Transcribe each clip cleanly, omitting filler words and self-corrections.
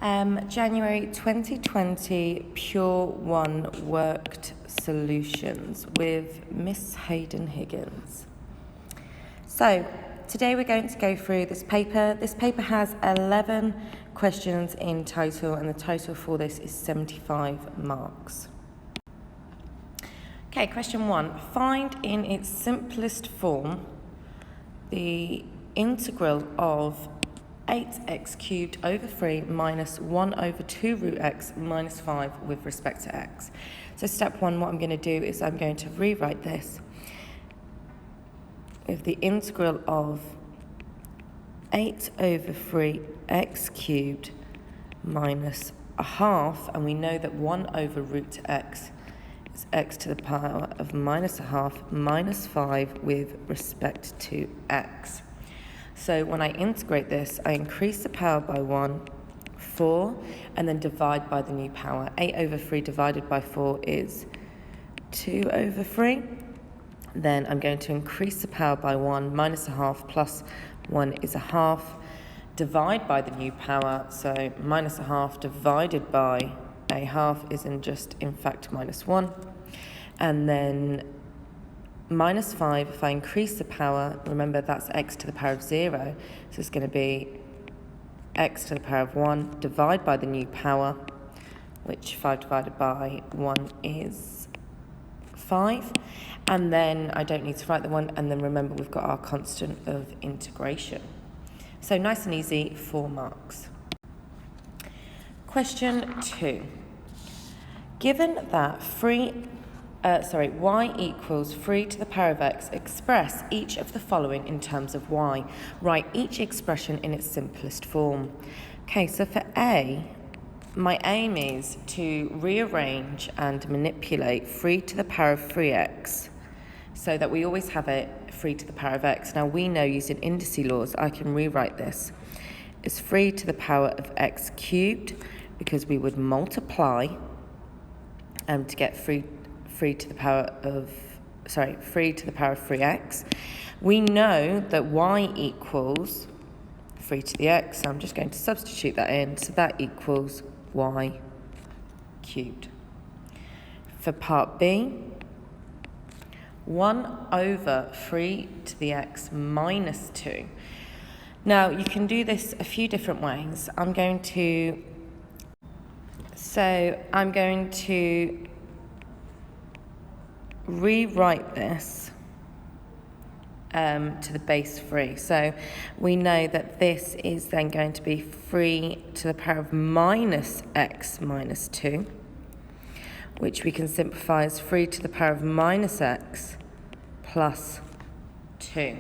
January 2020 Pure 1 Worked Solutions with Miss Hayden Higgins. So today we're going to go through this paper. This paper has 11 questions in total, and the total for this is 75 marks. Okay, question 1. Find in its simplest form the integral of 8x cubed over 3 minus 1 over 2 root x minus 5 with respect to x. So step 1, what I'm going to do is I'm going to rewrite this with the integral of 8 over 3 x cubed minus a half, and we know that 1 over root x is x to the power of minus a half minus 5 with respect to x. So when I integrate this, I increase the power by 1, 4, and then divide by the new power. 8 over 3 divided by 4 is 2 over 3. Then I'm going to increase the power by 1, minus a half, plus 1 is a half. Divide by the new power, so minus a half divided by a half is in fact minus 1. And then minus 5, if I increase the power, remember that's x to the power of 0, so it's going to be x to the power of 1, divide by the new power, which 5 divided by 1 is 5. And then I don't need to write the 1, and then remember we've got our constant of integration. So nice and easy, 4 marks. Question 2. Given that y equals 3 to the power of x, express each of the following in terms of y. Write each expression in its simplest form. Okay, so for A, my aim is to rearrange and manipulate 3 to the power of 3x so that we always have it 3 to the power of x. Now we know using indices laws, I can rewrite this as 3 to the power of x cubed, because we would multiply to get 3 to the power of 3x. We know that y equals 3 to the x, so I'm just going to substitute that in, so that equals y cubed. For part B, 1 over 3 to the x minus 2. Now you can do this a few different ways. I'm going to rewrite this to the base 3. So we know that this is then going to be 3 to the power of minus x minus 2, which we can simplify as 3 to the power of minus x plus 2.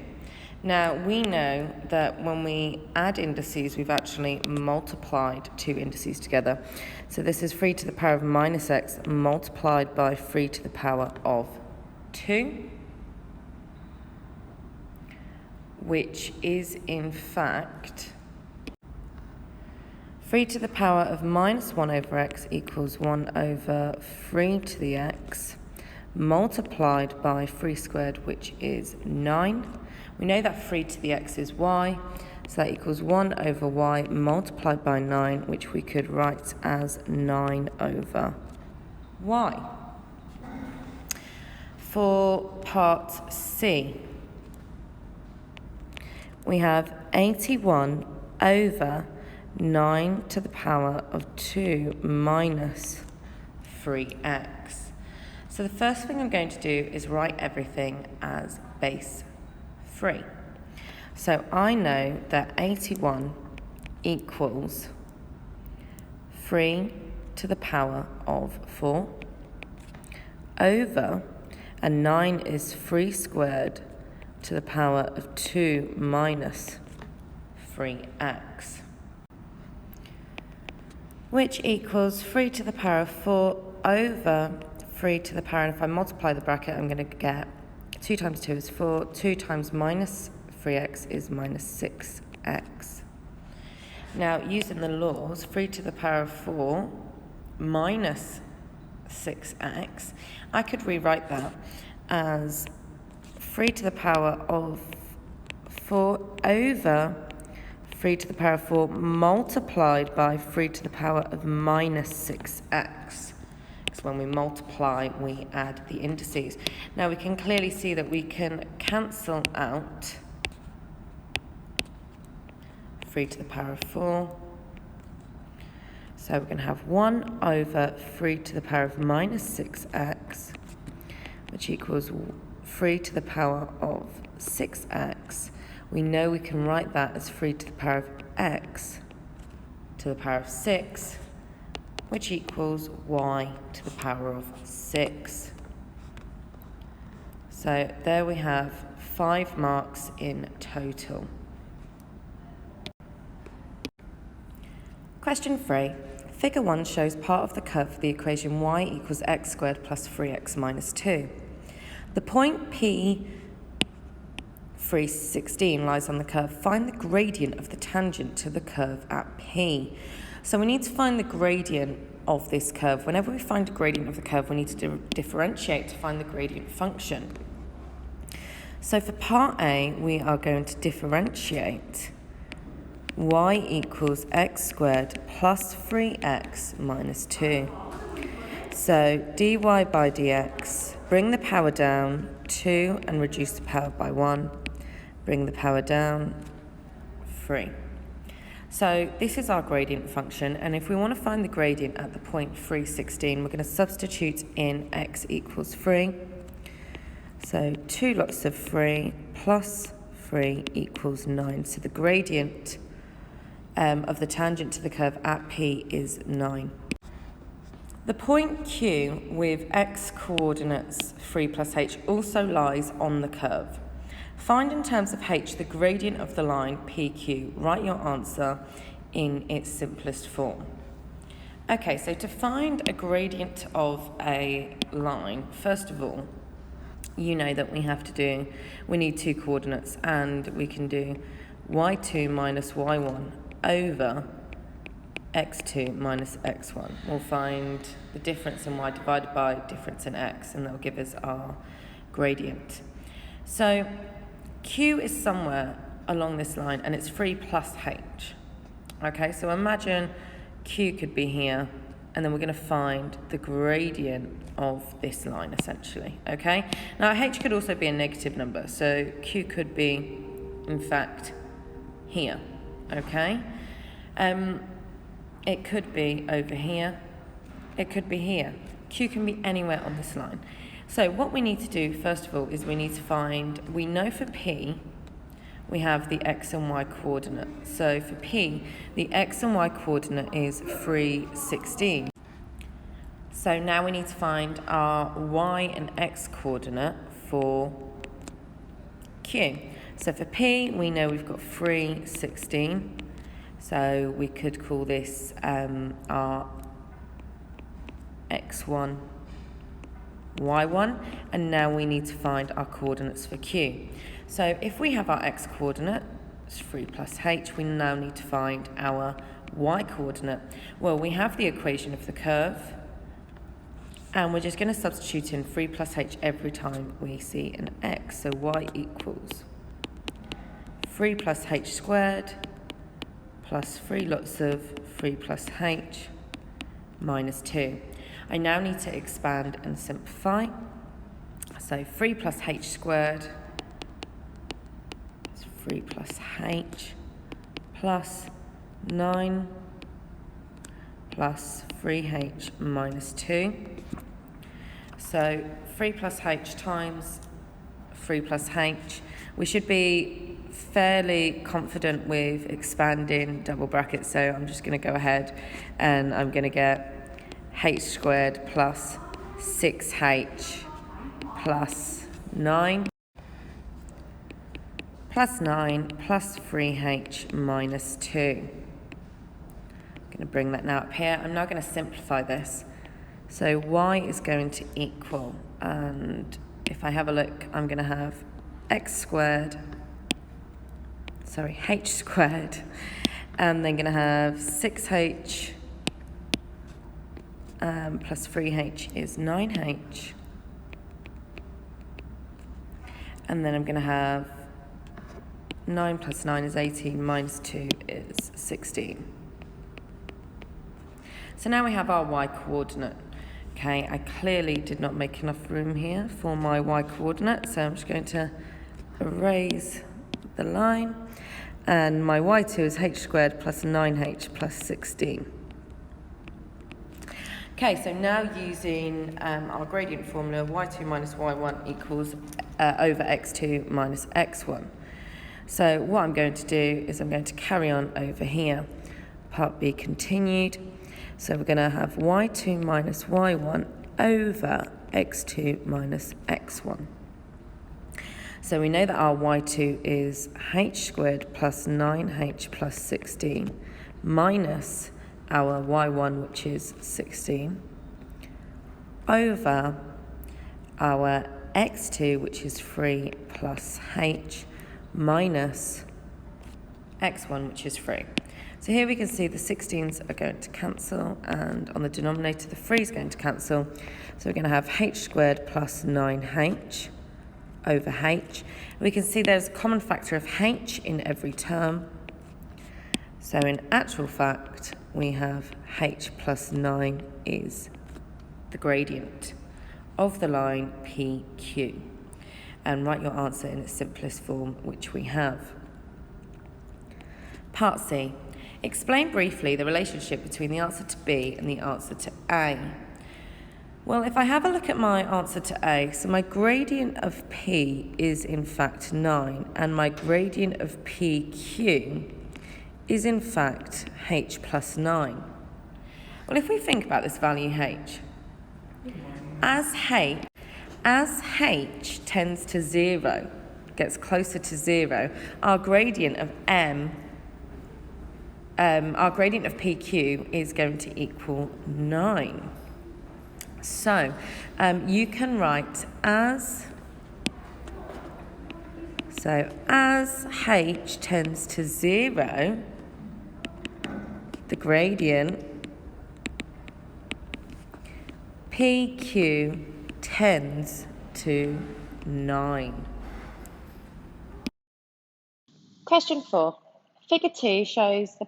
Now we know that when we add indices, we've actually multiplied two indices together. So this is 3 to the power of minus x multiplied by 3 to the power of 2, which is in fact 3 to the power of minus 1 over x equals 1 over 3 to the x multiplied by 3 squared, which is 9. We know that 3 to the x is y, so that equals 1 over y multiplied by 9, which we could write as 9 over y. For part C, we have 81 over 9 to the power of 2 minus 3x. So the first thing I'm going to do is write everything as base 3. So I know that 81 equals 3 to the power of 4 over, and 9 is 3 squared to the power of 2 minus 3x, which equals 3 to the power of 4 over 3 to the power, and if I multiply the bracket, I'm going to get 2 times 2 is 4, 2 times minus 3x is minus 6x. Now, using the laws, 3 to the power of 4 minus 6x, I could rewrite that as 3 to the power of 4 over 3 to the power of 4 multiplied by 3 to the power of minus 6x. Because when we multiply, we add the indices. Now we can clearly see that we can cancel out 3 to the power of 4. So we're going to have 1 over 3 to the power of minus 6x, which equals 3 to the power of 6x. We know we can write that as 3 to the power of x to the power of 6, which equals y to the power of 6. So there we have 5 marks in total. Question 3. Figure 1 shows part of the curve for the equation y equals x squared plus 3x minus 2. The point P 316 lies on the curve. Find the gradient of the tangent to the curve at P. So we need to find the gradient of this curve. Whenever we find a gradient of the curve, we need to differentiate to find the gradient function. So for part A, we are going to differentiate y equals x squared plus 3x minus 2. So dy by dx, bring the power down 2 and reduce the power by 1. Bring the power down 3. So this is our gradient function, and if we want to find the gradient at the point 316, we're going to substitute in x equals 3. So 2 lots of 3 plus 3 equals 9. So the gradient of the tangent to the curve at P is 9. The point Q with x coordinates 3 plus h also lies on the curve. Find in terms of h the gradient of the line PQ. Write your answer in its simplest form. Okay, so to find a gradient of a line, first of all, you know that we need 2 coordinates, and we can do y2 minus y1 over x2 minus x1. We'll find the difference in y divided by difference in x, and that'll give us our gradient. So Q is somewhere along this line, and it's 3 plus h. Okay, so imagine Q could be here, and then we're going to find the gradient of this line, essentially. Okay, now h could also be a negative number, so Q could be, in fact, here. Okay, it could be over here, it could be here. Q can be anywhere on this line. So what we need to do, first of all, is we need to find, we know for P, we have the x and y coordinate. So for P, the x and y coordinate is 316. So now we need to find our y and x coordinate for Q. So for P, we know we've got 316. So we could call this our x1, y1, and now we need to find our coordinates for Q. So if we have our x coordinate, it's 3 plus h, we now need to find our y coordinate. Well, we have the equation of the curve, and we're just going to substitute in 3 plus h every time we see an x. So y equals 3 plus h squared plus 3 lots of 3 plus h minus 2. I now need to expand and simplify. So 3 plus h squared is 3 plus h plus 9 plus 3h minus 2. So 3 plus h times 3 plus h. We should be fairly confident with expanding double brackets, so I'm just going to go ahead and I'm going to get h squared plus 6h plus 9 plus 3h minus 2. I'm going to bring that now up here. I'm now going to simplify this. So y is going to equal, and if I have a look, I'm going to have h squared, and then going to have 6h plus 3h is 9h, and then I'm going to have 9 plus 9 is 18, minus 2 is 16. So now we have our y coordinate. Okay, I clearly did not make enough room here for my y coordinate, so I'm just going to erase the line. And my y2 is h squared plus 9h plus 16. Okay, so now using our gradient formula, y2 minus y1 equals over x2 minus x1. So what I'm going to do is I'm going to carry on over here. Part B continued. So we're going to have y2 minus y1 over x2 minus x1. So we know that our y2 is h squared plus 9h plus 16 minus our y1, which is 16, over our x2, which is 3 plus h, minus x1, which is 3. So here we can see the 16s are going to cancel, and on the denominator the 3 is going to cancel. So we're going to have h squared plus 9h over h. We can see there's a common factor of h in every term. So in actual fact, we have h plus 9 is the gradient of the line PQ. And write your answer in its simplest form, which we have. Part C. Explain briefly the relationship between the answer to B and the answer to A. Well, if I have a look at my answer to A, so my gradient of P is in fact 9, and my gradient of PQ is in fact h plus 9. Well, if we think about this value h, as h tends to 0, gets closer to 0, our gradient of our gradient of PQ is going to equal 9. So you can write as h tends to 0, the gradient PQ tends to 9. Question 4. Figure 2 shows the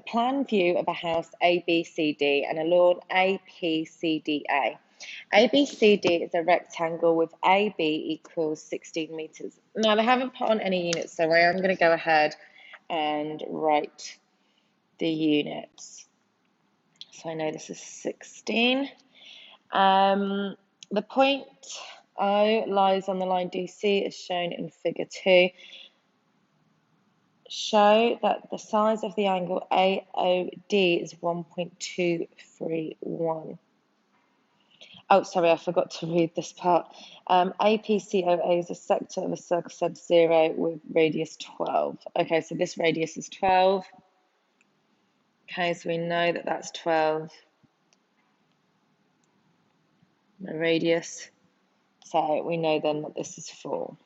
plan view of a house ABCD and a lawn APCDA. ABCD is a rectangle with AB equals 16 meters. Now, they haven't put on any units, so I am going to go ahead and write the units. So I know this is 16. The point O lies on the line DC as shown in figure 2. Show that the size of the angle AOD is 1.231. Oh, sorry, I forgot to read this part. APCOA is a sector of a circle center 0 with radius 12. Okay, so this radius is 12. Okay, so we know that that's 12. The radius. So we know then that this is 4.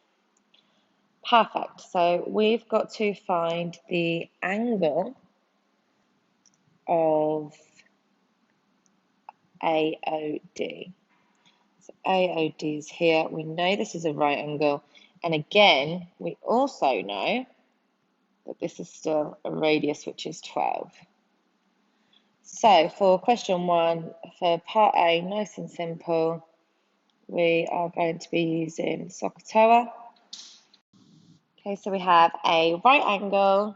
Perfect. So we've got to find the angle of AOD. So AOD is here. We know this is a right angle. And again, we also know that this is still a radius, which is 12. So for question 1, for part A, nice and simple, we are going to be using SOHCAHTOA. Okay, so we have a right angle,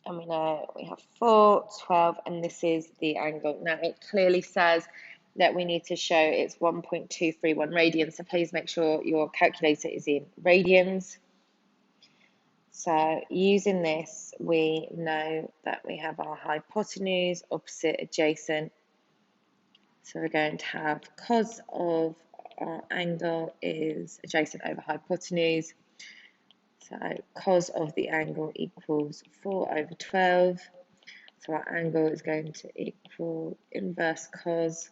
and we know we have 4, 12, and this is the angle. Now, it clearly says that we need to show it's 1.231 radians, so please make sure your calculator is in radians. So using this, we know that we have our hypotenuse, opposite, adjacent. So we're going to have cos of our angle is adjacent over hypotenuse. So cos of the angle equals 4 over 12. So our angle is going to equal inverse cos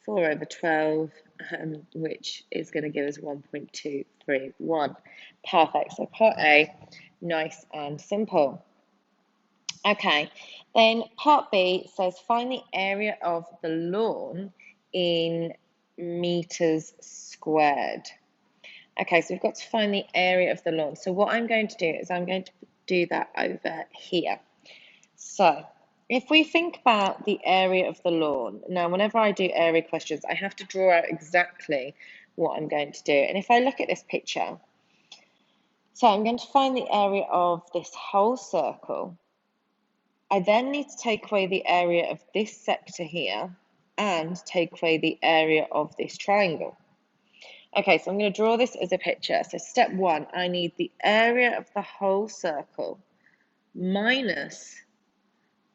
4 over 12, which is going to give us 1.231. Perfect. So part A, nice and simple. Okay, then part B says find the area of the lawn in meters squared. Okay, so we've got to find the area of the lawn. So what I'm going to do is I'm going to do that over here. So if we think about the area of the lawn, now whenever I do area questions, I have to draw out exactly what I'm going to do. And if I look at this picture, so I'm going to find the area of this whole circle. I then need to take away the area of this sector here and take away the area of this triangle. Okay, so I'm going to draw this as a picture. So step one, I need the area of the whole circle minus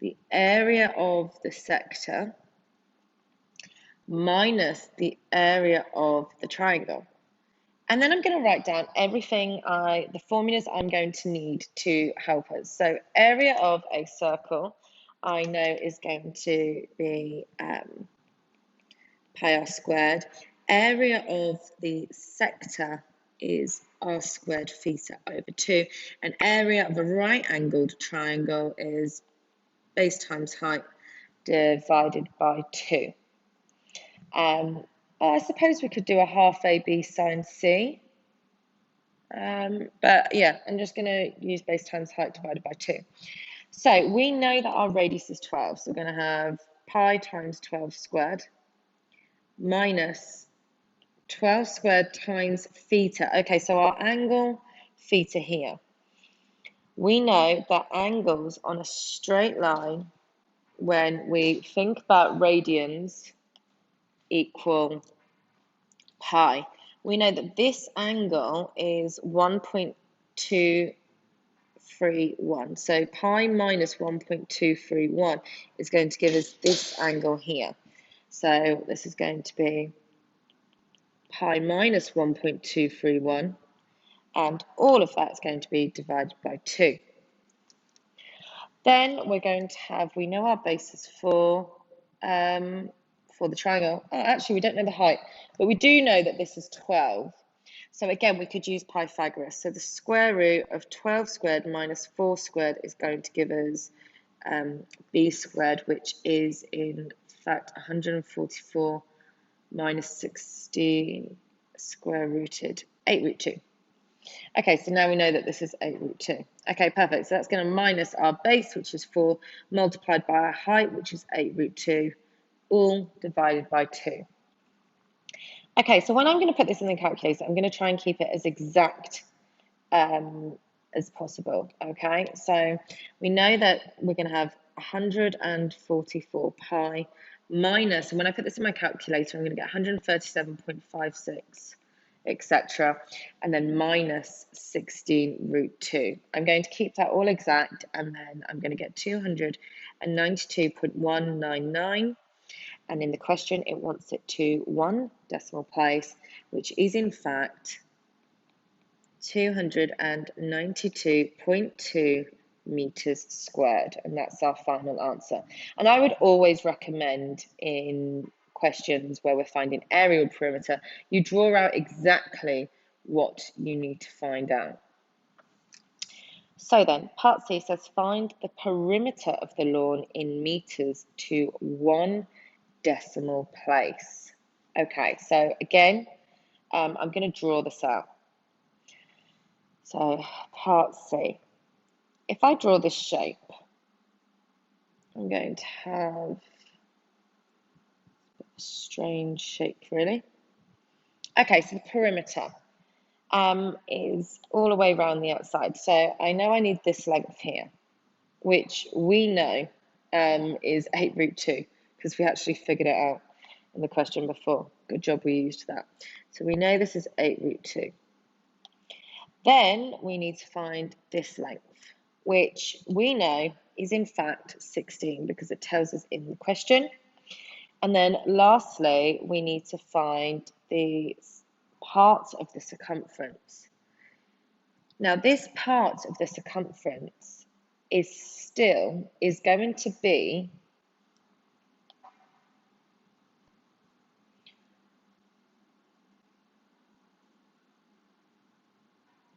the area of the sector minus the area of the triangle. And then I'm going to write down everything, the formulas I'm going to need to help us. So area of a circle, I know is going to be pi r squared. Area of the sector is r squared theta over 2. And area of a right-angled triangle is base times height divided by 2. I suppose we could do a half AB sine C. But yeah, I'm just going to use base times height divided by 2. So we know that our radius is 12. So we're going to have pi times 12 squared minus 12 squared times theta. Okay, so our angle theta here. We know that angles on a straight line, when we think about radians, equal pi. We know that this angle is 1.231. So pi minus 1.231 is going to give us this angle here. So this is going to be pi minus 1.231, and all of that is going to be divided by 2. Then we're going to have, we know our basis for the triangle. Oh, actually, we don't know the height, but we do know that this is 12. So again, we could use Pythagoras. So the square root of 12 squared minus 4 squared is going to give us b squared, which is in fact 144 minus 16 square rooted 8 root 2. Okay, so now we know that this is 8 root 2. Okay, perfect. So that's going to minus our base, which is 4, multiplied by our height, which is 8 root 2, all divided by 2. Okay, so when I'm going to put this in the calculator, I'm going to try and keep it as exact as possible. Okay, so we know that we're going to have 144 pi minus, and when I put this in my calculator, I'm going to get 137.56, etc., and then minus 16 root 2. I'm going to keep that all exact, and then I'm going to get 292.199. And in the question, it wants it to 1 decimal place, which is in fact 292.2 meters squared. And that's our final answer. And I would always recommend in questions where we're finding area or perimeter, you draw out exactly what you need to find out. So then, part C says find the perimeter of the lawn in meters to 1 decimal place. Okay, so again, I'm going to draw this out. So part C. If I draw this shape, I'm going to have a strange shape, really. Okay, so the perimeter is all the way around the outside. So I know I need this length here, which we know is 8 root 2, because we actually figured it out in the question before. Good job we used that. So we know this is 8 root 2. Then we need to find this length, which we know is in fact 16 because it tells us in the question. And then lastly, we need to find the part of the circumference. Now this part of the circumference is going to be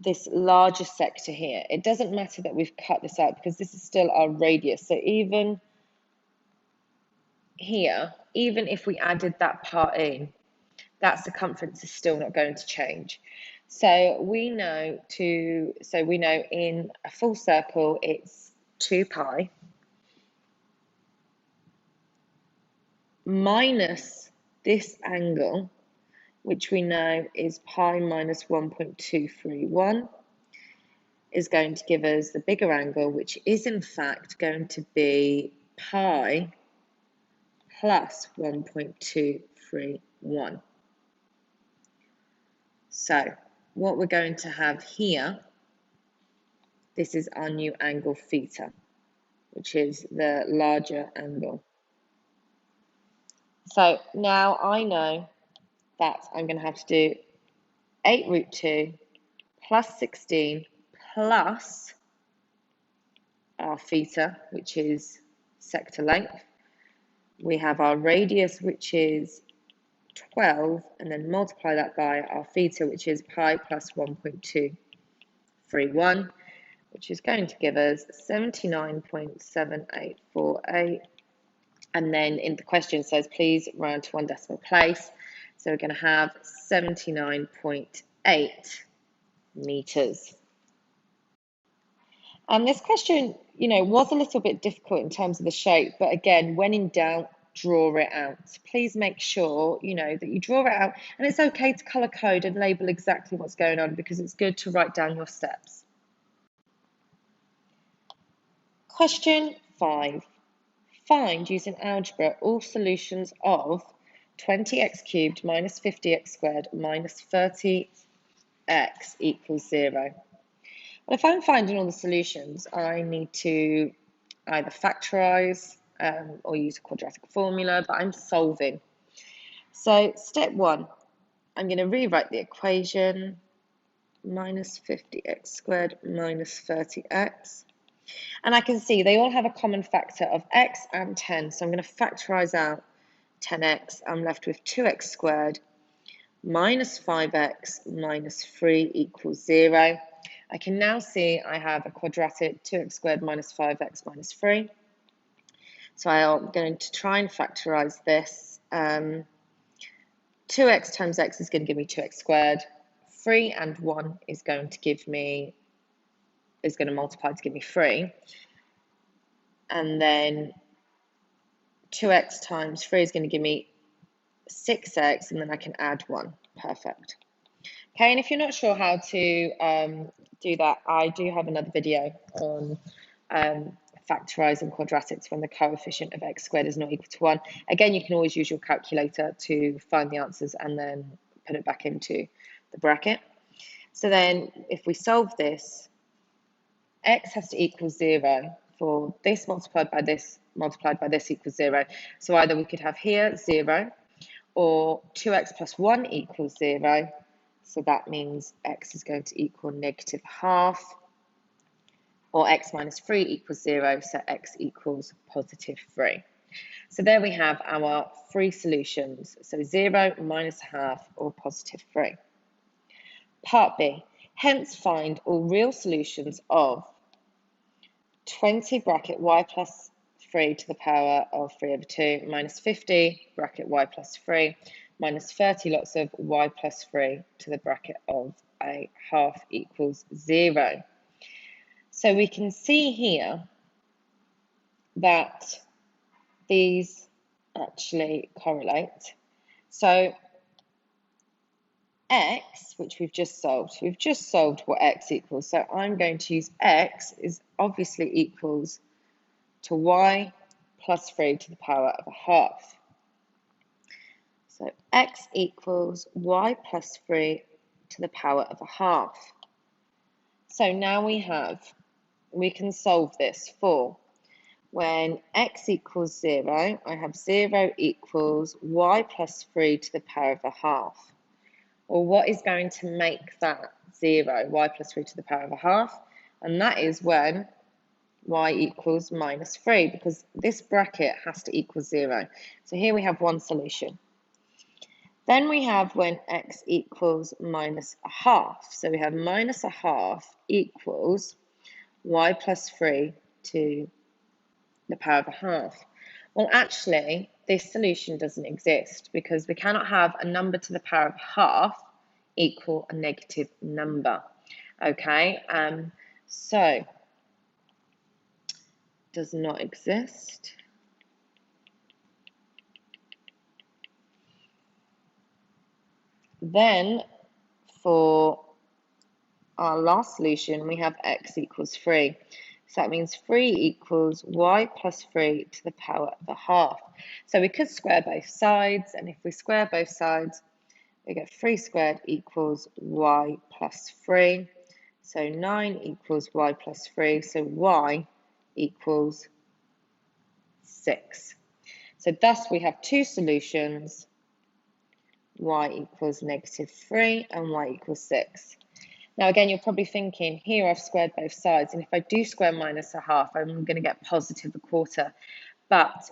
this larger sector here. It doesn't matter that we've cut this out because this is still our radius. So even here, even if we added that part in, that circumference is still not going to change. So we know in a full circle it's 2 pi minus this angle, which we know is pi minus 1.231, is going to give us the bigger angle, which is in fact going to be pi plus 1.231. So what we're going to have here, this is our new angle theta, which is the larger angle. So now I know that I'm going to have to do 8 root 2 plus 16 plus our theta, which is sector length. We have our radius, which is 12, and then multiply that by our theta, which is pi plus 1.231, which is going to give us 79.7848. And then in the question says, please round to 1 decimal place. So we're going to have 79.8 meters. And this question, was a little bit difficult in terms of the shape, but again, when in doubt, draw it out. Please make sure, that you draw it out, and it's okay to color code and label exactly what's going on because it's good to write down your steps. Question 5. Find, using algebra, all solutions of 20x cubed minus 50x squared minus 30x equals 0. Well, if I'm finding all the solutions, I need to either factorize or use a quadratic formula, but I'm solving. So step 1, I'm going to rewrite the equation, minus 50x squared minus 30x. And I can see they all have a common factor of x and 10, so I'm going to factorize out 10x. I'm left with 2x squared minus 5x minus 3 equals 0. I can now see I have a quadratic 2x squared minus 5x minus 3. So I'm going to try and factorize this. 2x times x is going to give me 2x squared. 3 and 1 is going to multiply to give me 3. And then 2x times 3 is going to give me 6x, and then I can add 1. Perfect. Okay, and if you're not sure how to do that, I do have another video on factorising quadratics when the coefficient of x squared is not equal to 1. Again, you can always use your calculator to find the answers and then put it back into the bracket. So then if we solve this, x has to equal 0 for this multiplied by this equals 0. So either we could have here 0 or 2x plus 1 equals 0. So that means x is going to equal negative half, or x minus 3 equals 0, so x equals positive 3. So there we have our 3 solutions, so 0, minus half, or positive 3. Part B, hence find all real solutions of 20 bracket y plus 3 to the power of 3 over 2 minus 50 bracket y plus 3 minus 30 lots of y plus 3 to the bracket of a half equals 0. So we can see here that these actually correlate. So x, which we've just solved what x equals. So I'm going to use x is obviously equals to y plus 3 to the power of a half. So x equals y plus 3 to the power of a half. So now we can solve this for when x equals 0, I have 0 equals y plus 3 to the power of a half. Well, what is going to make that 0, y plus 3 to the power of a half? And that is when y equals minus 3, because this bracket has to equal 0. So here we have one solution. Then we have when x equals minus a half. So we have minus a half equals y plus 3 to the power of a half. Well, actually, this solution doesn't exist because we cannot have a number to the power of half equal a negative number. Okay, so does not exist. Then for our last solution, we have x equals 3. So that means 3 equals y plus 3 to the power of a half. So we could square both sides, and if we square both sides, we get 3 squared equals y plus 3. So 9 equals y plus 3, so y equals 6. So thus we have two solutions, y equals negative 3 and y equals 6. Now again, you're probably thinking, here I've squared both sides, and if I do square minus a half, I'm going to get positive a quarter. But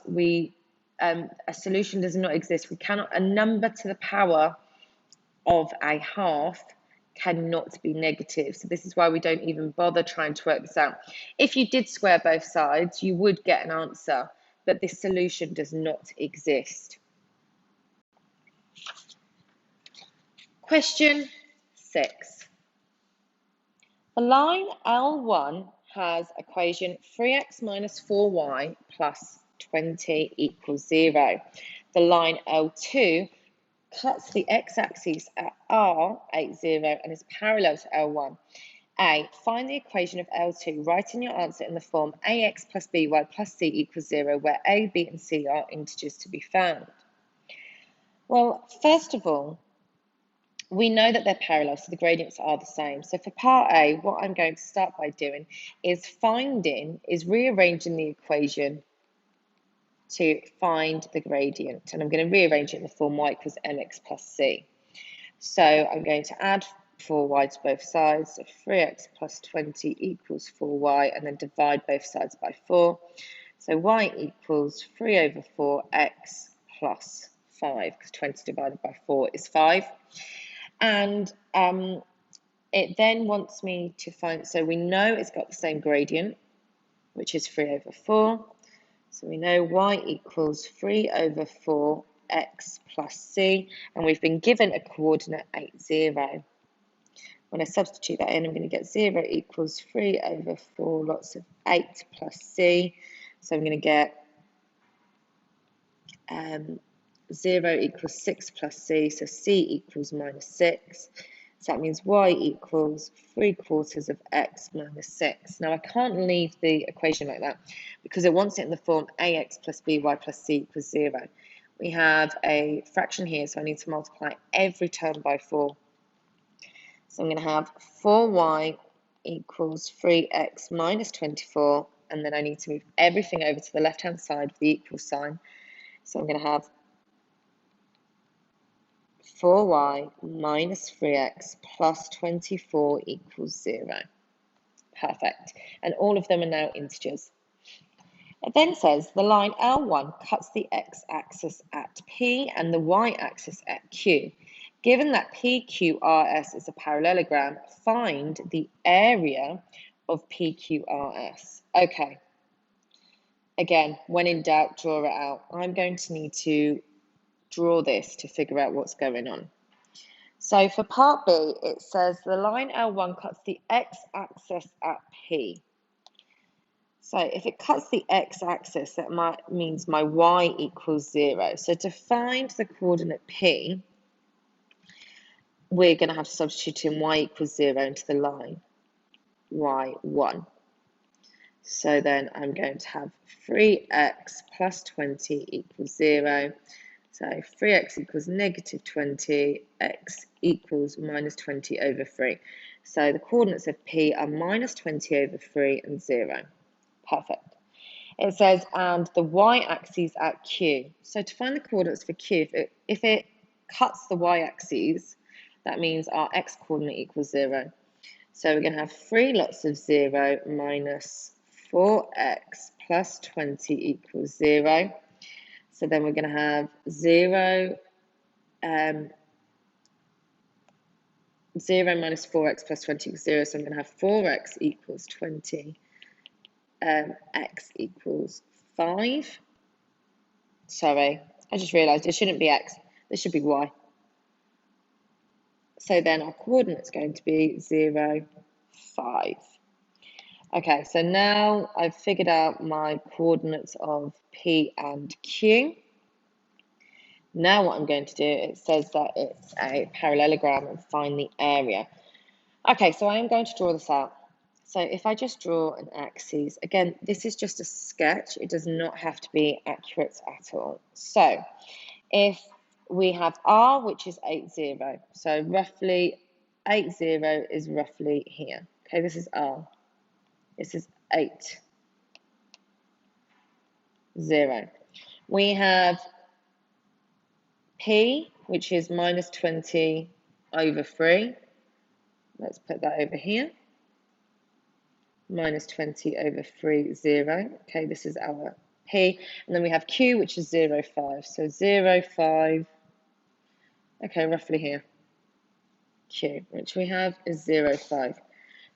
a solution does not exist. We cannot, a number to the power of a half cannot be negative. So this is why we don't even bother trying to work this out. If you did square both sides, you would get an answer, but this solution does not exist. Question 6. The line L1 has equation 3x minus 4y plus 20 equals 0. The line L2 cuts the x-axis at R80 and is parallel to L1. A. Find the equation of L2. Write in your answer in the form ax plus by plus c equals 0, where a, b, and c are integers to be found. Well, first of all, we know that they're parallel, so the gradients are the same. So for part A, what I'm going to start by doing is rearranging the equation to find the gradient. And I'm going to rearrange it in the form y equals mx plus c. So I'm going to add 4y to both sides. So 3x plus 20 equals 4y, and then divide both sides by 4. So y equals 3 over 4x plus 5, because 20 divided by 4 is 5. And it then wants me to find, so we know it's got the same gradient, which is 3 over 4. So we know y equals 3 over 4x plus c, and we've been given a coordinate 8, 0. When I substitute that in, I'm going to get 0 equals 3 over 4 lots of 8 plus c. So I'm going to get 0 equals 6 plus c, so c equals minus 6. So that means y equals 3/4 of x minus 6. Now I can't leave the equation like that because it wants it in the form ax plus by plus c equals 0. We have a fraction here, so I need to multiply every term by 4. So I'm going to have 4y equals 3x minus 24, and then I need to move everything over to the left-hand side of the equal sign. So I'm going to have 4y minus 3x plus 24 equals 0. Perfect. And all of them are now integers. It then says the line L1 cuts the x-axis at P and the y-axis at Q. Given that PQRS is a parallelogram, find the area of PQRS. Okay. Again, when in doubt, draw it out. I'm going to need to draw this to figure out what's going on. So for part B, it says the line L1 cuts the x-axis at P. So if it cuts the x-axis, that means my y equals 0. So to find the coordinate P, we're going to have to substitute in y equals 0 into the line y1. So then I'm going to have 3x plus 20 equals 0. So 3x equals negative 20, x equals minus 20 over 3. So the coordinates of P are minus 20 over 3 and 0. Perfect. It says, and the y-axis at Q. So to find the coordinates for Q, if it cuts the y-axis, that means our x-coordinate equals 0. So we're going to have 3 lots of 0 minus 4x plus 20 equals 0. So then we're going to have 0, 0 minus 4x plus 20 equals 0. So I'm going to have 4x equals 20, x equals 5. Sorry, I just realised it shouldn't be x, this should be y. So then our coordinate's going to be 0, 5. Okay, so now I've figured out my coordinates of P and Q. Now what I'm going to do, it says that it's a parallelogram and find the area. Okay, so I am going to draw this out. So if I just draw an axis, again, this is just a sketch. It does not have to be accurate at all. So if we have R, which is 8, 0. So roughly 8, 0 is roughly here. Okay, this is R. This is 8, 0. We have P, which is minus 20 over 3. Let's put that over here. Minus 20 over 3, 0. Okay, this is our P. And then we have Q, which is 0, 5. So 0, 5. Okay, roughly here. Q, which we have is 0, 5.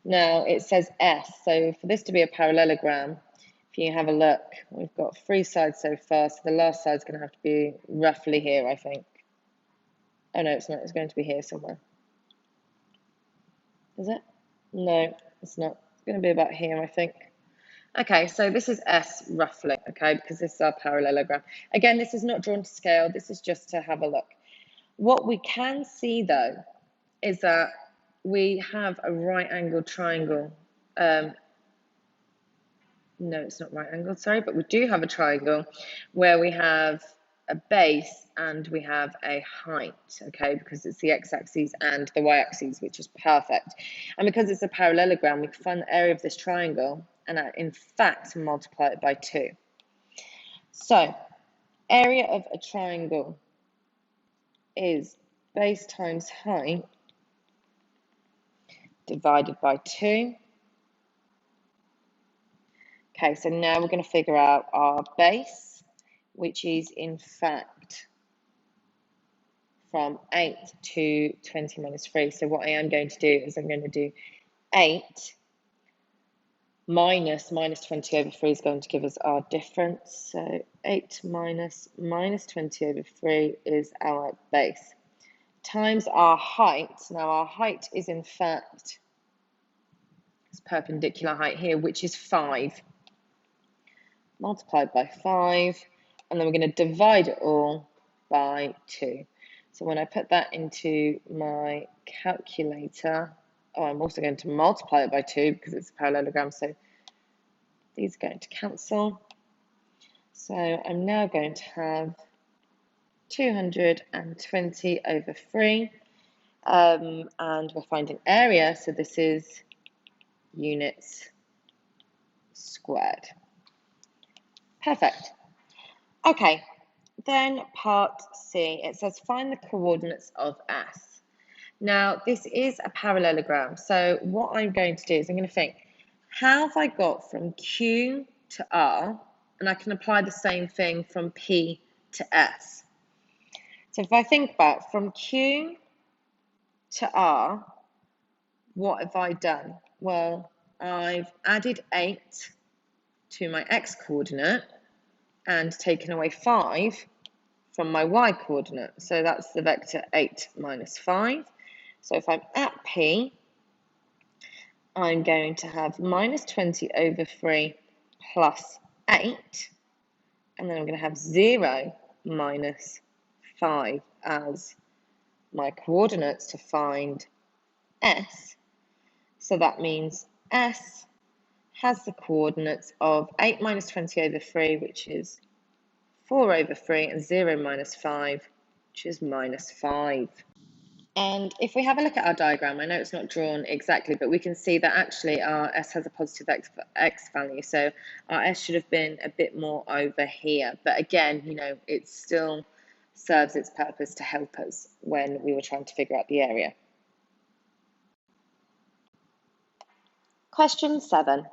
Now it says S. So for this to be a parallelogram, if you have a look, we've got 3 sides so far. So the last side's going to have to be roughly here, I think. Oh, no, it's not. It's going to be here somewhere. Is it? No, it's not. It's going to be about here, I think. Okay, so this is S roughly, okay, because this is our parallelogram. Again, this is not drawn to scale. This is just to have a look. What we can see, though, is that we have a right-angled triangle. No, it's not right-angled, sorry, but we do have a triangle where we have a base and we have a height, okay, because it's the x-axis and the y-axis, which is perfect. And because it's a parallelogram, we can find the area of this triangle and in fact multiply it by 2. So area of a triangle is base times height divided by 2. Okay, so now we're going to figure out our base, which is in fact from 8 to 20 minus 3. So what I am going to do is I'm going to do 8 minus 20 over 3 is going to give us our difference. So 8 minus 20 over 3 is our base. Times our height. Now our height is in fact this perpendicular height here, which is 5. Multiplied by 5, and then we're going to divide it all by 2. So when I put that into my calculator, I'm also going to multiply it by 2 because it's a parallelogram, so these are going to cancel. So I'm now going to have 220 over 3, and we're finding area, so this is units squared. Perfect. Okay, then part C, it says find the coordinates of S. Now, this is a parallelogram, so what I'm going to do is I'm going to think, how have I got from Q to R, and I can apply the same thing from P to S. So if I think about from Q to R, what have I done? Well, I've added 8 to my X coordinate, and taken away 5 from my y coordinate. So that's the vector 8 minus 5. So if I'm at P, I'm going to have minus 20 over 3 plus 8. And then I'm going to have 0 minus 5 as my coordinates to find S. So that means S has the coordinates of 8 minus 20 over 3, which is 4 over 3, and 0 minus 5, which is minus 5. And if we have a look at our diagram, I know it's not drawn exactly, but we can see that actually our S has a positive x value, so our S should have been a bit more over here. But again, you know, it still serves its purpose to help us when we were trying to figure out the area. Question 7.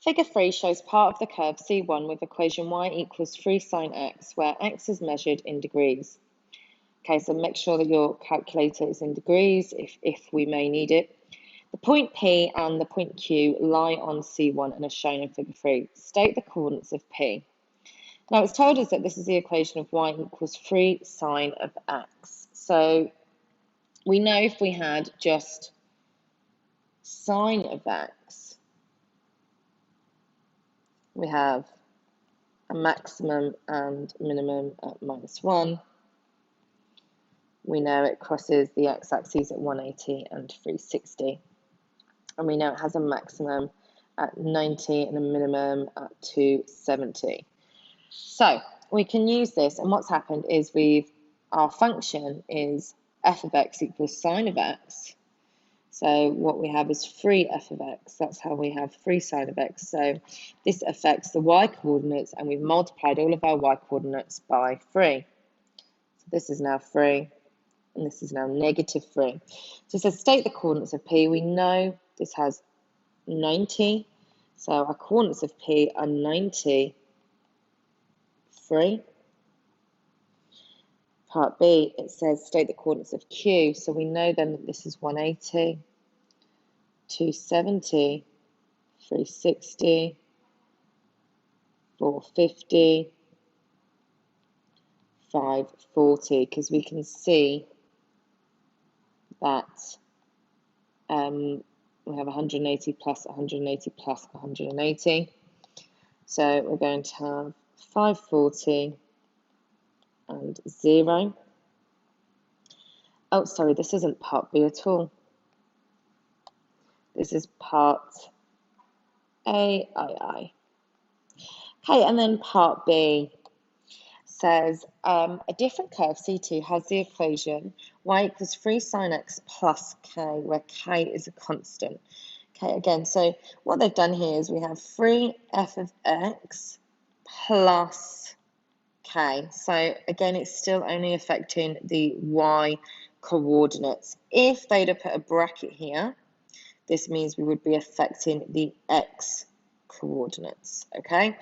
Figure 3 shows part of the curve C1 with equation y equals 3 sine x, where x is measured in degrees. Okay, so make sure that your calculator is in degrees if we may need it. The point P and the point Q lie on C1 and are shown in figure 3. State the coordinates of P. Now it's told us that this is the equation of y equals 3 sine of x. So we know if we had just sine of x, we have a maximum and minimum at -1. We know it crosses the x-axis at 180 and 360. And we know it has a maximum at 90 and a minimum at 270. So we can use this, and what's happened is our function is f of x equals sine of x. So what we have is 3 f of x. That's how we have 3 sine of x. So this affects the y coordinates, and we've multiplied all of our y coordinates by 3. So this is now 3, and this is now -3. So it says state the coordinates of P. We know this has 90. So our coordinates of P are 90, 3. Part B, it says state the coordinates of Q. So we know then that this is 180, 270, 360, 450, 540, because we can see that we have 180 plus 180 plus 180. So we're going to have 540 and 0. Oh, sorry, this isn't part B at all. This is part A, I. Okay, and then part B says a different curve, C2, has the equation y equals 3 sine x plus k, where k is a constant. Okay, again, so what they've done here is we have 3 f of x plus k. So again, it's still only affecting the y coordinates. If they'd have put a bracket here, this means we would be affecting the x coordinates, okay?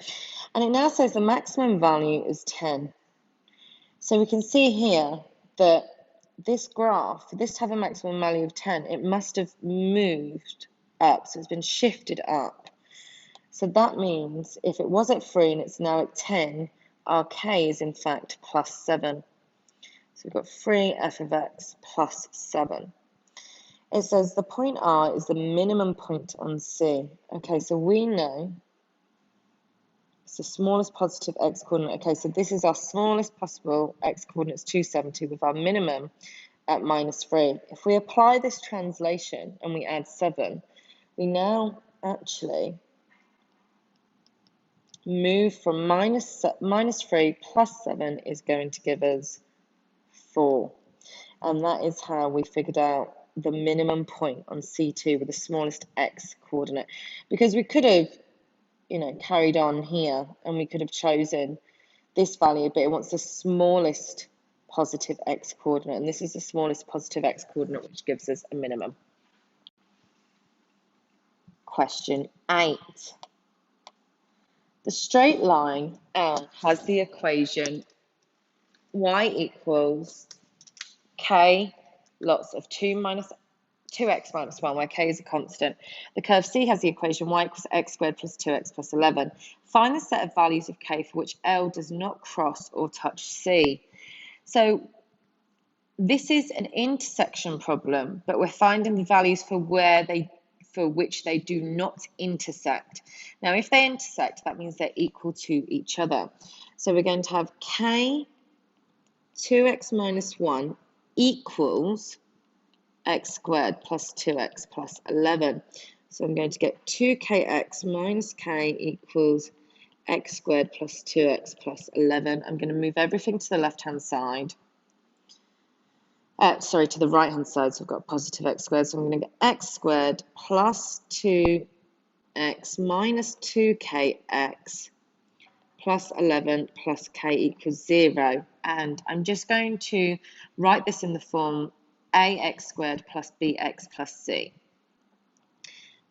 And it now says the maximum value is 10. So we can see here that this graph, for this to have a maximum value of 10, it must have moved up, so it's been shifted up. So that means if it was at 3 and it's now at 10, our k is in fact plus 7. So we've got 3 f of x plus 7. It says the point R is the minimum point on C. Okay, so we know it's the smallest positive x coordinate. Okay, so this is our smallest possible x coordinate, 270, with our minimum at -3. If we apply this translation and we add 7, we now actually move from -3 plus 7 is going to give us 4. And that is how we figured out the minimum point on C2 with the smallest x coordinate. Because we could have, carried on here and we could have chosen this value, but it wants the smallest positive x coordinate. And this is the smallest positive x coordinate, which gives us a minimum. Question 8. The straight line L has the equation y equals k lots of 2x minus 1, where k is a constant. The curve C has the equation y equals x squared plus 2x plus 11. Find the set of values of k for which L does not cross or touch C. So this is an intersection problem, but we're finding the values for which they do not intersect. Now, if they intersect, that means they're equal to each other. So we're going to have k 2x minus 1 equals x squared plus 2x plus 11. So I'm going to get 2kx minus k equals x squared plus 2x plus 11. I'm going to move everything to the left-hand side. To the right-hand side, so I've got positive x squared. So I'm going to get x squared plus 2x minus 2kx plus 11 plus k equals 0. And I'm just going to write this in the form ax squared plus bx plus c.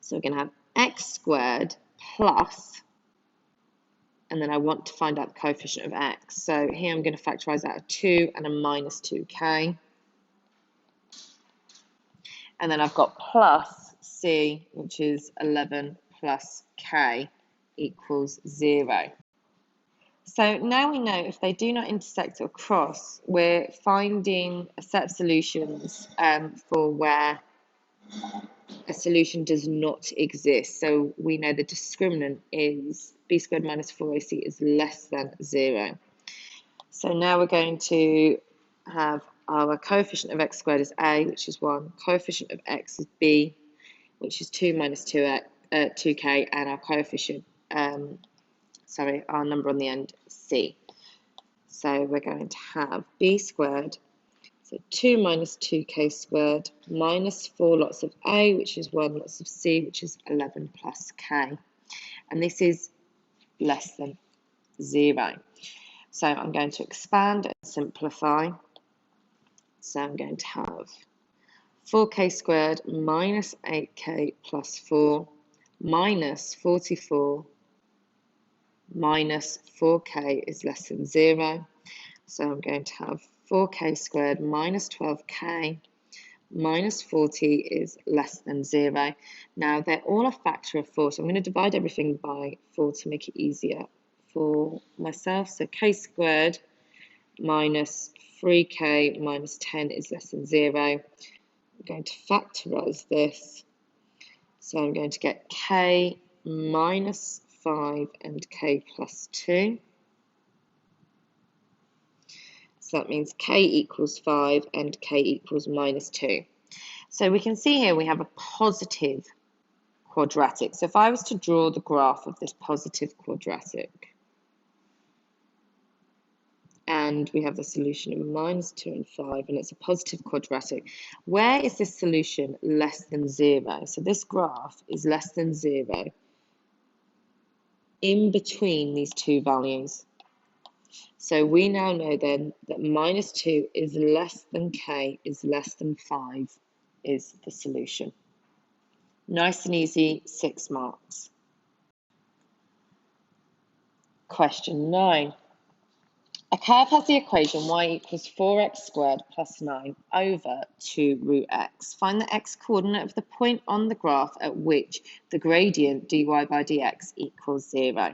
So we're going to have x squared plus, and then I want to find out the coefficient of x. So here I'm going to factorize out a 2 and a minus 2k. And then I've got plus c, which is 11 plus k equals 0. So now we know if they do not intersect or cross, we're finding a set of solutions for where a solution does not exist. So we know the discriminant is b squared minus 4ac is less than 0. So now we're going to have our coefficient of x squared is a, which is 1, coefficient of x is b, which is 2 minus 2k, and our coefficient, our number on the end, c. So we're going to have b squared, so 2 minus 2k squared, minus 4 lots of a, which is 1 lots of c, which is 11 plus k. And this is less than 0. So I'm going to expand and simplify. So I'm going to have 4k squared minus 8k plus 4 minus 44 minus 4k is less than 0. So I'm going to have 4k squared minus 12k minus 40 is less than 0. Now they're all a factor of 4, so I'm going to divide everything by 4 to make it easier for myself. So k squared minus 3k minus 10 is less than 0. I'm going to factorize this. So I'm going to get k minus 5 and k plus 2. So that means k equals 5 and k equals minus 2. So we can see here we have a positive quadratic. So if I was to draw the graph of this positive quadratic, and we have the solution of minus 2 and 5, and it's a positive quadratic, where is this solution less than 0? So this graph is less than 0 in between these two values. So we now know then that minus 2 is less than k is less than 5 is the solution. Nice and easy, 6 marks. Question 9. A curve has the equation y equals 4x squared plus 9 over 2 root x. Find the x coordinate of the point on the graph at which the gradient dy by dx equals 0.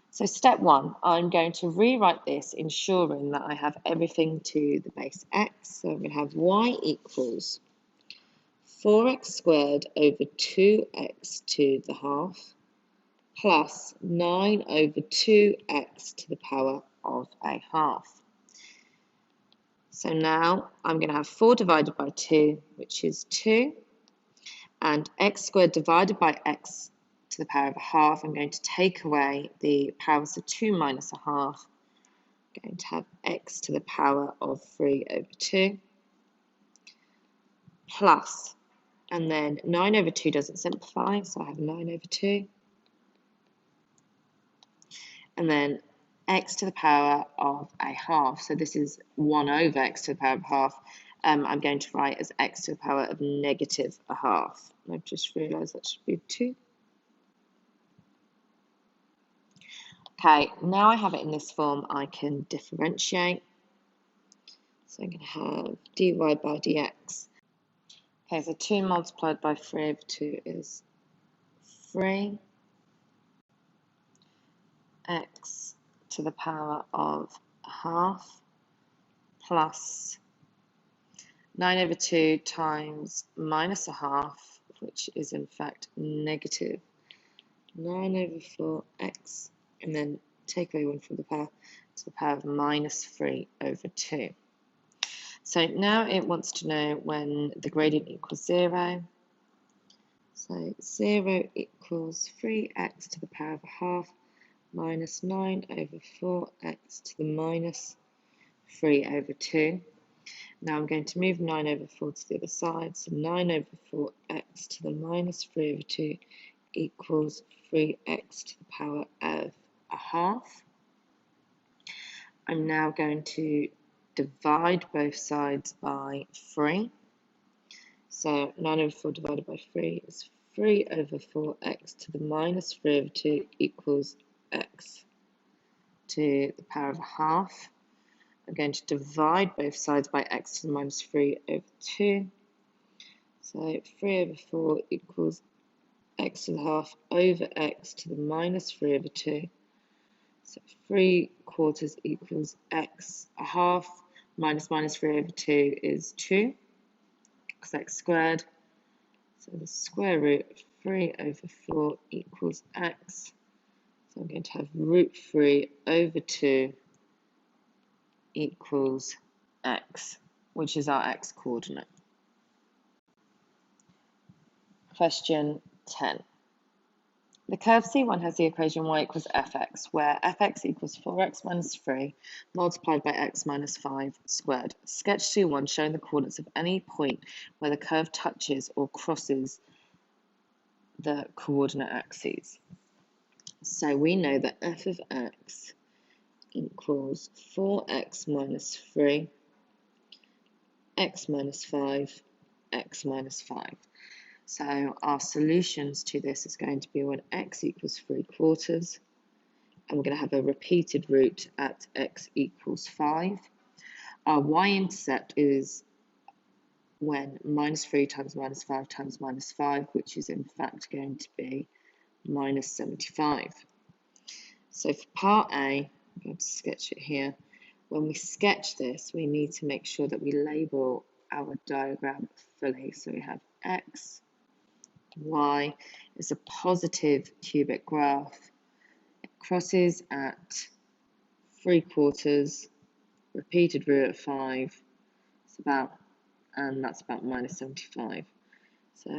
So step 1, I'm going to rewrite this, ensuring that I have everything to the base x. So I'm going to have y equals 4x squared over 2x to the half plus 9 over 2x to the power of a half. So now I'm going to have 4 divided by 2, which is 2, and x squared divided by x to the power of a half. I'm going to take away the powers of 2 minus a half. I'm going to have x to the power of 3 over 2 plus, and then 9 over 2 doesn't simplify, so I have 9 over 2. And then x to the power of a half. So this is 1 over x to the power of a half. I'm going to write as x to the power of negative a half. I've just realised that should be 2. Okay, now I have it in this form, I can differentiate. So I'm going to have dy by dx. Okay, so 2 multiplied by 3 over 2 is 3. X to the power of a half plus 9 over 2 times minus a half, which is in fact negative 9 over 4x, and then take away 1 from the power to the power of minus 3 over 2. So now it wants to know when the gradient equals 0. So 0 equals 3x to the power of a half minus 9 over 4x to the minus 3 over 2. Now I'm going to move 9 over 4 to the other side. So 9 over 4x to the minus 3 over 2 equals 3x to the power of a half. I'm now going to divide both sides by 3. So 9 over 4 divided by 3 is 3 over 4x to the minus 3 over 2 equals x to the power of a half. I'm going to divide both sides by x to the minus 3 over 2. So 3 over 4 equals x to the half over x to the minus 3 over 2. So 3/4 equals x a half, minus 3 over 2 is 2, because x squared. So the square root of 3 over 4 equals x. So I'm going to have root 3 over 2 equals x, which is our x coordinate. Question 10. The curve C1 has the equation y equals fx, where fx equals 4x minus 3 multiplied by x minus 5 squared. Sketch C1 showing the coordinates of any point where the curve touches or crosses the coordinate axes. So we know that f of x equals 4x minus 3, x minus 5, x minus 5. So our solutions to this is going to be when x equals 3/4, and we're going to have a repeated root at x equals 5. Our y-intercept is when minus 3 times minus 5 times minus 5, which is in fact going to be minus 75. So for part A, I'm going to sketch it here. When we sketch this, we need to make sure that we label our diagram fully. So we have x, y is a positive cubic graph. It crosses at 3/4, repeated root of 5. And that's about minus 75. So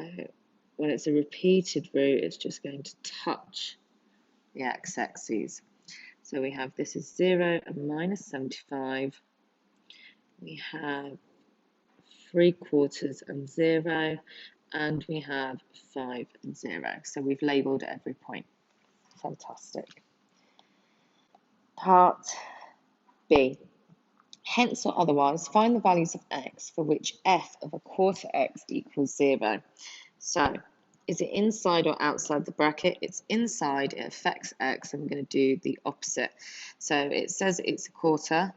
when it's a repeated root, it's just going to touch the x-axis. So we have this is 0 and minus 75. We have 3/4 and 0. And we have 5 and 0. So we've labelled every point. Fantastic. Part B. Hence or otherwise, find the values of x for which f of a quarter x equals 0. So, is it inside or outside the bracket? It's inside, it affects x, and we're going to do the opposite. So it says it's a quarter,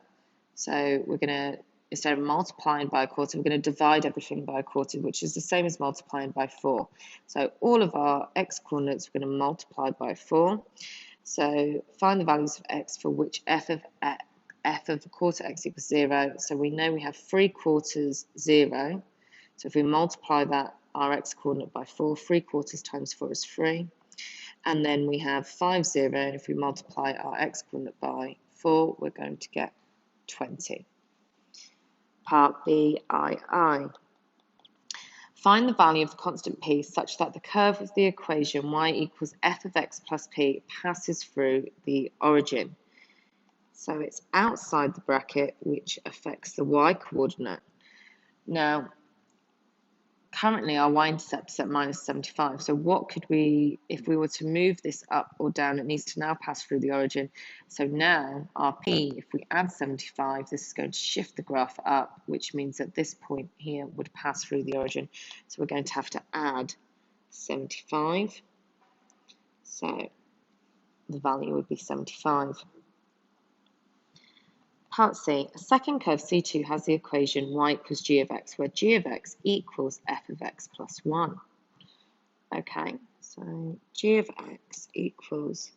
so we're going to, instead of multiplying by a quarter, we're going to divide everything by a quarter, which is the same as multiplying by 4. So all of our x coordinates we're going to multiply by 4. So find the values of x for which f of a quarter x equals 0. So we know we have 3/4 0. So if we multiply that, our x coordinate by 4, 3/4 times 4 is 3. And then we have 5, 0. And if we multiply our x coordinate by 4, we're going to get 20. Part B, II. Find the value of the constant p such that the curve of the equation y equals f of x plus p passes through the origin. So it's outside the bracket, which affects the y coordinate. Now, currently our y-intercept is at minus 75. So what could we, if we were to move this up or down, it needs to now pass through the origin. So now our p, if we add 75, this is going to shift the graph up, which means that this point here would pass through the origin. So we're going to have to add 75. So the value would be 75. Part C, a second curve C2 has the equation y equals g of x, where g of x equals f of x plus 1. Okay, so g of x equals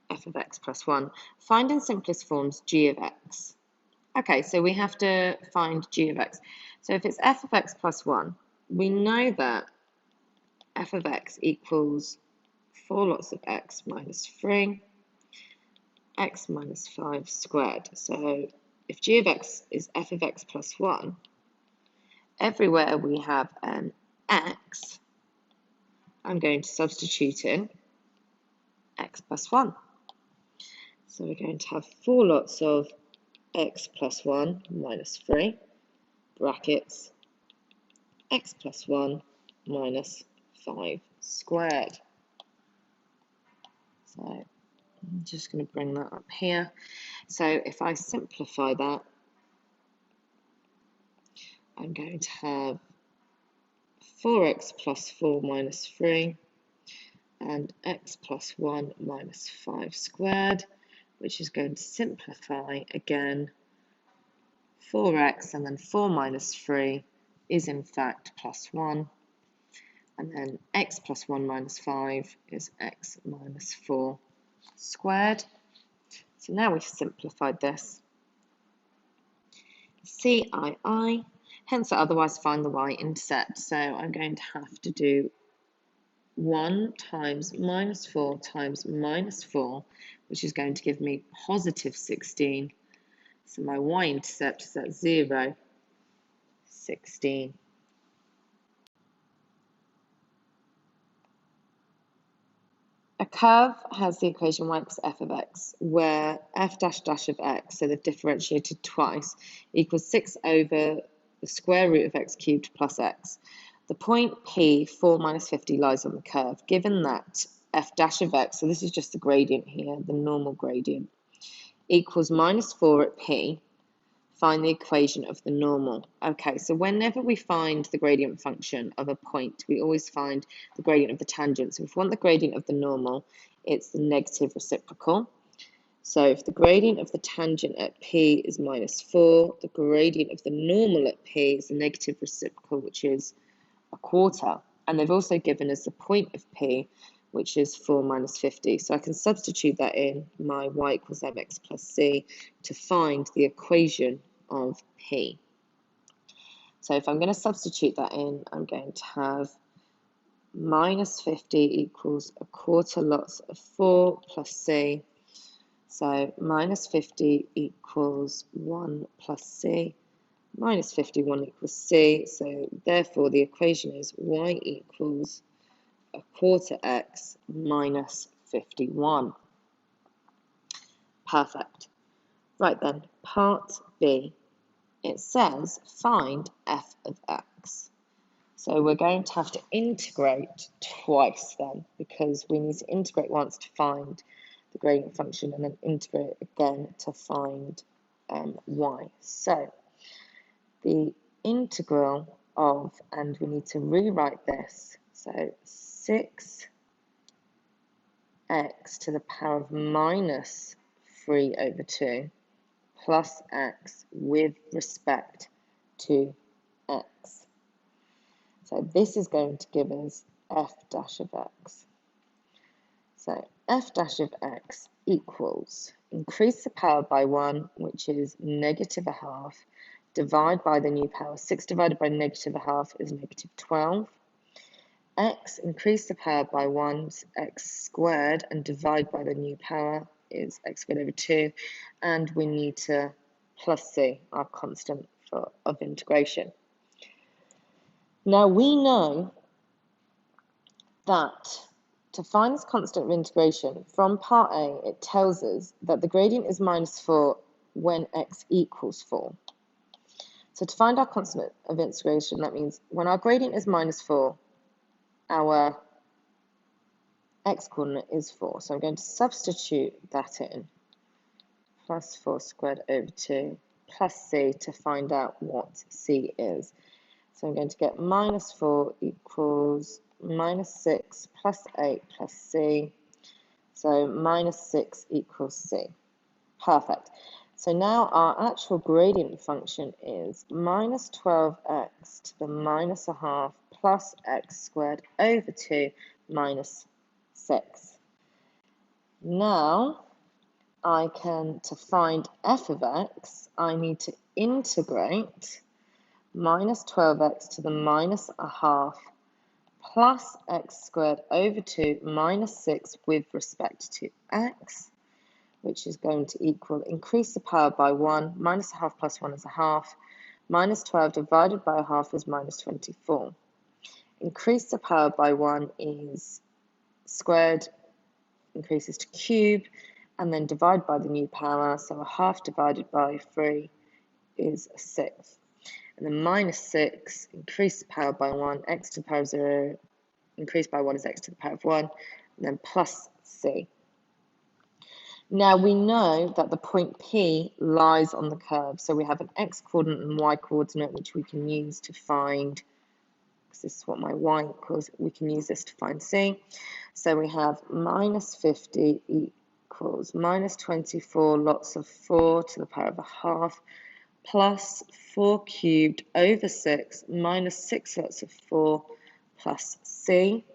f of x plus 1. Find in simplest forms g of x. Okay, so we have to find g of x. So if it's f of x plus 1, we know that f of x equals 4 lots of x minus 3. X minus 5 squared. So if g of x is f of x plus 1, everywhere we have an x, I'm going to substitute in x plus 1. So we're going to have 4 lots of x plus 1 minus 3, brackets, x plus 1 minus 5 squared. So I'm just going to bring that up here. So if I simplify that, I'm going to have 4x plus 4 minus 3 and x plus 1 minus 5 squared, which is going to simplify again. 4x and then 4 minus 3 is in fact plus 1. And then x plus 1 minus 5 is x minus 4 squared. So now we've simplified this. CII, hence I otherwise find the y-intercept. So I'm going to have to do 1 times -4 times -4, which is going to give me positive 16. So my y-intercept is at 0, 16. A curve has the equation y equals f of x, where f dash dash of x, so they've differentiated twice, equals 6 over the square root of x cubed plus x. The point P, 4 minus 50, lies on the curve. Given that f dash of x, so this is just the gradient here, the normal gradient, equals -4 at P, find the equation of the normal. Okay, so whenever we find the gradient function of a point, we always find the gradient of the tangent. So if we want the gradient of the normal, it's the negative reciprocal. So if the gradient of the tangent at P is -4, the gradient of the normal at P is the negative reciprocal, which is a quarter. And they've also given us the point of P, which is 4 minus 50. So I can substitute that in my y equals mx plus c to find the equation of P. So if I'm going to substitute that in, I'm going to have minus 50 equals a quarter lots of 4 plus c. So minus 50 equals 1 plus c. Minus 51 equals c. So therefore the equation is y equals a quarter x minus 51. Perfect. Right then, part B. It says find f of x. So we're going to have to integrate twice then, because we need to integrate once to find the gradient function and then integrate again to find y. So the integral of, and we need to rewrite this, so 6x to the power of minus 3 over 2 plus x with respect to x. So this is going to give us f dash of x. So f dash of x equals, increase the power by 1, which is negative a half, divide by the new power. 6 divided by negative a half is negative 12. X, increase the power by 1, x squared, and divide by the new power is x squared over 2. And we need to plus c, our constant of integration. Now we know that to find this constant of integration, from part A, it tells us that the gradient is -4 when x equals 4. So to find our constant of integration, that means when our gradient is -4, our x-coordinate is 4. So I'm going to substitute that in. Plus 4 squared over 2 plus c to find out what c is. So I'm going to get -4 equals -6 plus 8 plus c. So -6 equals c. Perfect. So now our actual gradient function is -12x to the minus a half plus x squared over 2 minus 6. Now I can, to find f of x, I need to integrate -12x to the minus a half plus x squared over 2 minus 6 with respect to x, which is going to equal, increase the power by 1, minus a half plus 1 is a half, minus 12 divided by a half is minus 24. Increase the power by 1 is squared, increases to cube, and then divide by the new power, so a half divided by 3 is a sixth. And then minus 6, increase the power by 1, x to the power of 0, increased by 1 is x to the power of 1, and then plus c. Now we know that the point P lies on the curve, so we have an x-coordinate and y-coordinate which we can use to find, because this is what my y equals, we can use this to find c. So we have -50 equals -24 lots of 4 to the power of a half plus 4 cubed over 6 minus 6 lots of 4 plus c.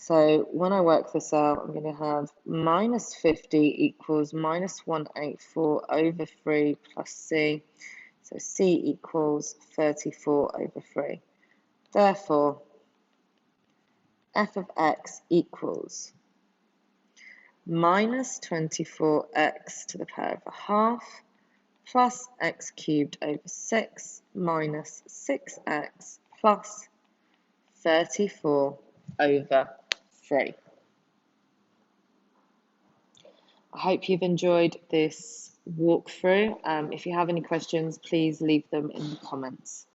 So when I work this out, I'm going to have minus 50 equals minus 184 over 3 plus c. So c equals 34 over 3. Therefore, f of x equals minus 24x to the power of a half plus x cubed over 6 minus 6x plus 34 over 3. I hope you've enjoyed this walkthrough. If you have any questions, please leave them in the comments.